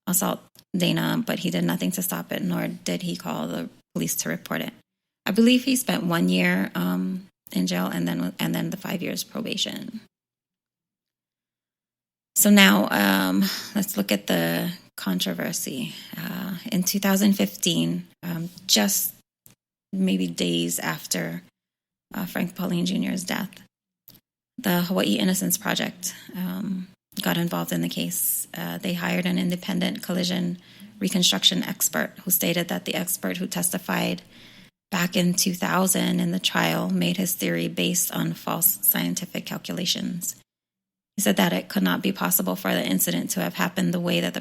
assault Dana, but he did nothing to stop it, nor did he call the police to report it. I believe he spent 1 year in jail and then the 5 years probation. So now let's look at the controversy. In 2015, just maybe days after Frank Pauline Jr.'s death, the Hawaii Innocence Project got involved in the case. They hired an independent collision reconstruction expert who stated that the expert who testified back in 2000 in the trial made his theory based on false scientific calculations. He said that it could not be possible for the incident to have happened the way that the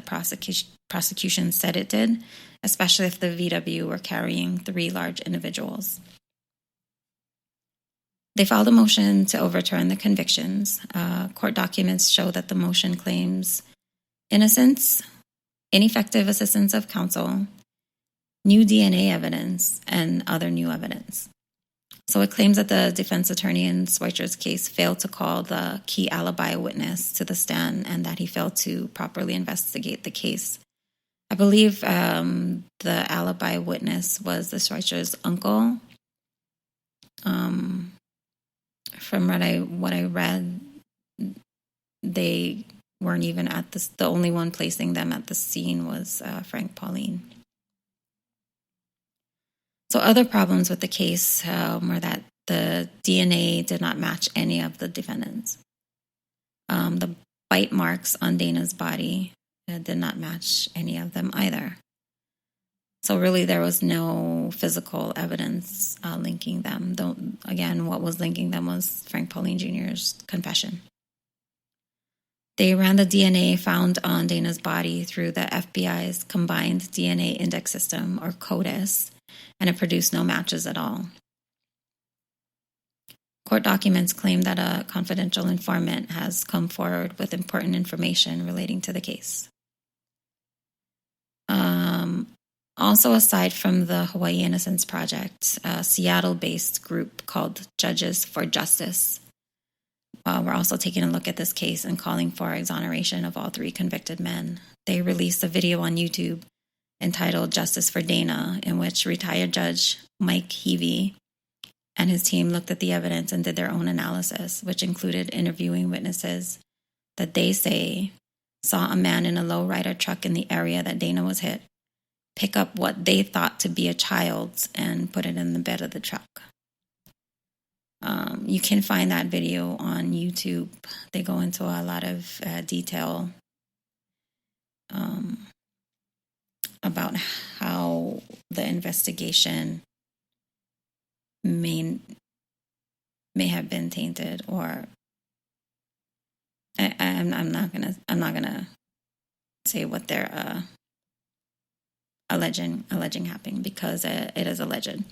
prosecution said it did, especially if the VW were carrying 3 large individuals. They filed a motion to overturn the convictions. Court documents show that the motion claims innocence, ineffective assistance of counsel, new DNA evidence, and other new evidence. So it claims that the defense attorney in Schweitzer's case failed to call the key alibi witness to the stand and that he failed to properly investigate the case. I believe the alibi witness was the Schweitzer's uncle. From what I read, they weren't even at this. The only one placing them at the scene was Frank Pauline. So other problems with the case were that the DNA did not match any of the defendants. The bite marks on Dana's body did not match any of them either. So really there was no physical evidence linking them. Though, again, what was linking them was Frank Pauline Jr.'s confession. They ran the DNA found on Dana's body through the FBI's Combined DNA Index System, or CODIS, and it produced no matches at all. Court documents claim that a confidential informant has come forward with important information relating to the case. Also, aside from the Hawaii Innocence Project, a Seattle-based group called Judges for Justice, we're also taking a look at this case and calling for exoneration of all 3 convicted men. They released a video on YouTube entitled Justice for Dana, in which retired Judge Mike Heavey and his team looked at the evidence and did their own analysis, which included interviewing witnesses that they say saw a man in a lowrider truck in the area that Dana was hit, pick up what they thought to be a child and put it in the bed of the truck. You can find that video on YouTube. They go into a lot of detail about how the investigation may have been tainted, or I'm not gonna say what they're alleging happened, because it is alleged.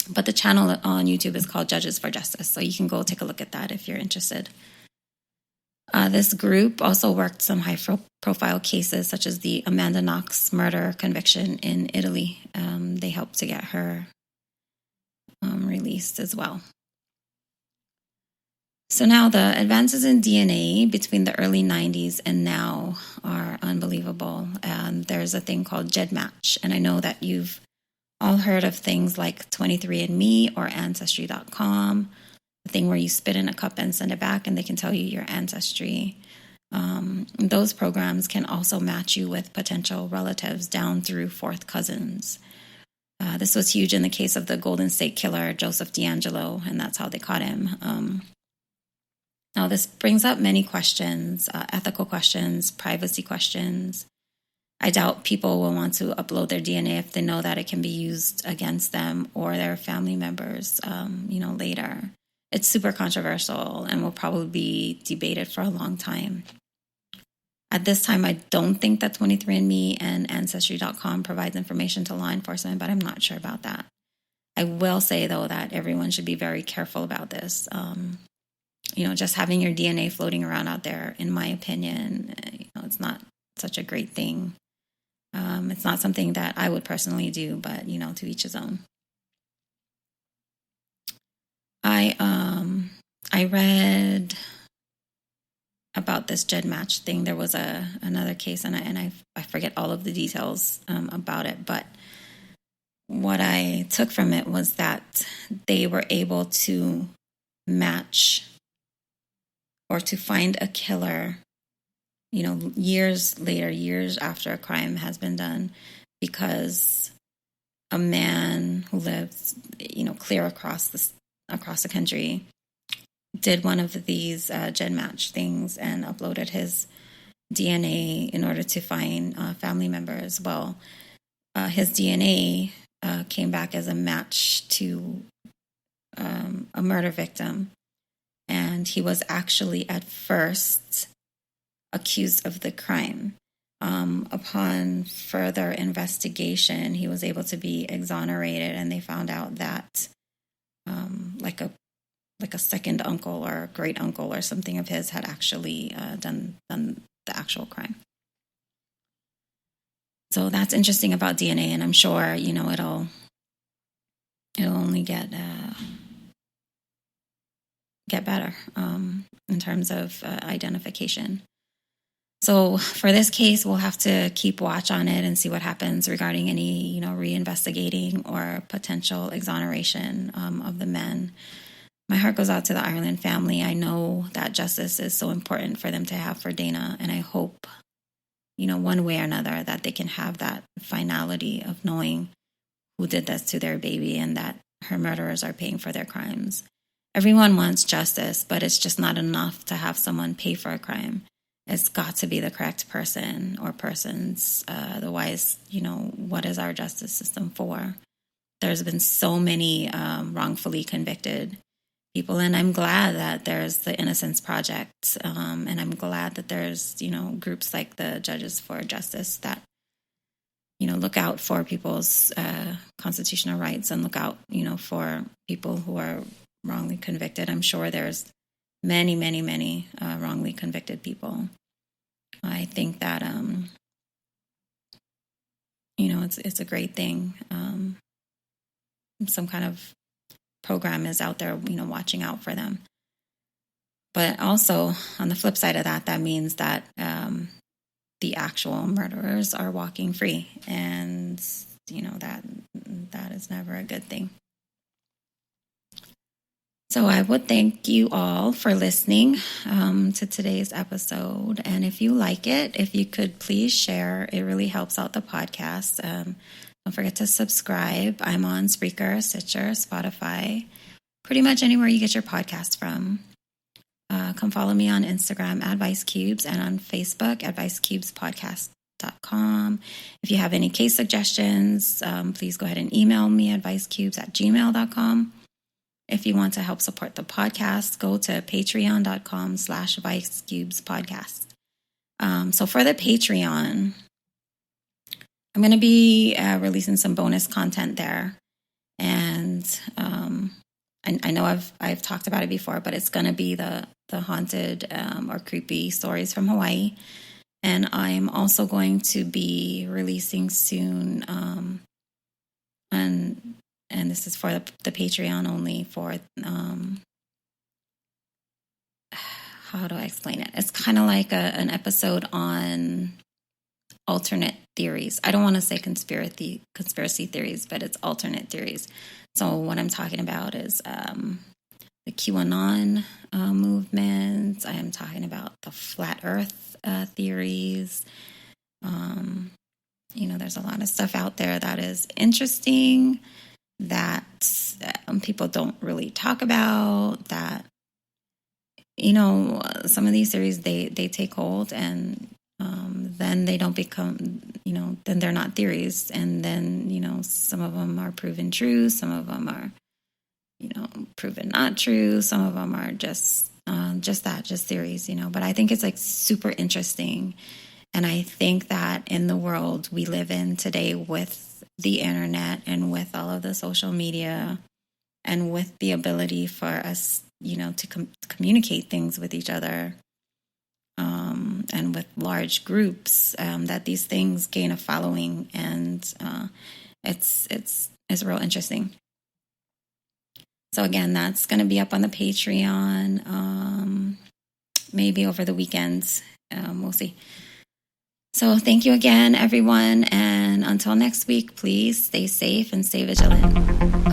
But the channel on YouTube is called Judges for Justice, so you can go take a look at that if you're interested. This group also worked some high-profile cases, such as the Amanda Knox murder conviction in Italy. They helped to get her released as well. So now the advances in DNA between the early 90s and now are unbelievable. There's a thing called GEDmatch, and I know that you've all heard of things like 23andMe or Ancestry.com, the thing where you spit in a cup and send it back and they can tell you your ancestry. Those programs can also match you with potential relatives down through 4th cousins. This was huge in the case of the Golden State Killer, Joseph D'Angelo, and that's how they caught him. Now, this brings up many questions, ethical questions, privacy questions. I doubt people will want to upload their DNA if they know that it can be used against them or their family members, later. It's super controversial and will probably be debated for a long time. At this time, I don't think that 23andMe and Ancestry.com provides information to law enforcement, but I'm not sure about that. I will say, though, that everyone should be very careful about this. Just having your DNA floating around out there, in my opinion, it's not such a great thing. It's not something that I would personally do, but, to each his own. I read about this Jed Match thing. There was another case, and I forget all of the details about it, but what I took from it was that they were able to match or to find a killer, years later, years after a crime has been done, because a man who lives, clear across the country did one of these Jed Match things and uploaded his DNA in order to find family members. Well, his DNA came back as a match to a murder victim, and he was actually at first accused of the crime. Upon further investigation, he was able to be exonerated, and they found out that like a second uncle or great uncle or something of his had actually done the actual crime. So that's interesting about DNA, and I'm sure it'll only get better in terms of identification. So for this case, we'll have to keep watch on it and see what happens regarding any reinvestigating or potential exoneration of the men. My heart goes out to the Ireland family. I know that justice is so important for them to have for Dana, and I hope, one way or another, that they can have that finality of knowing who did this to their baby and that her murderers are paying for their crimes. Everyone wants justice, but it's just not enough to have someone pay for a crime. It's got to be the correct person or persons. Otherwise, what is our justice system for? There's been so many wrongfully convicted people, and I'm glad that there's the Innocence Project, and I'm glad that there's groups like the Judges for Justice that look out for people's constitutional rights and look out for people who are wrongly convicted. I'm sure there's many, many, many wrongly convicted people. I think that it's a great thing. Some kind of program is out there, watching out for them. But also, on the flip side of that, that means that the actual murderers are walking free, and that is never a good thing. So I would thank you all for listening to today's episode. And if you like it, if you could please share, it really helps out the podcast. Don't forget to subscribe. I'm on Spreaker, Stitcher, Spotify, pretty much anywhere you get your podcast from. Come follow me on Instagram, @ViceCubes, and on Facebook, @ViceCubesPodcast.com. If you have any case suggestions, please go ahead and email me at vicecubes@gmail.com. If you want to help support the podcast, go to patreon.com/ViceCubesPodcast. So for the Patreon, I'm going to be releasing some bonus content there. And I know I've talked about it before, but it's going to be the haunted or creepy stories from Hawaii. And I'm also going to be releasing soon, and this is for the Patreon only, for, how do I explain it? It's kind of like an episode on alternate theories. I don't want to say conspiracy theories, but it's alternate theories. So what I'm talking about is the QAnon movement. I am talking about the flat earth theories. There's a lot of stuff out there that is interesting that people don't really talk about, that, some of these theories, they take hold, and then they don't become, then they're not theories. And then, some of them are proven true. Some of them are, proven not true. Some of them are just theories, But I think it's like super interesting. And I think that in the world we live in today, with the internet and with all of the social media and with the ability for us, to communicate things with each other, and with large groups, that these things gain a following, and it's real interesting. So again, that's going to be up on the Patreon. maybe over the weekends. We'll see. So thank you again, everyone. And until next week, please stay safe and stay vigilant.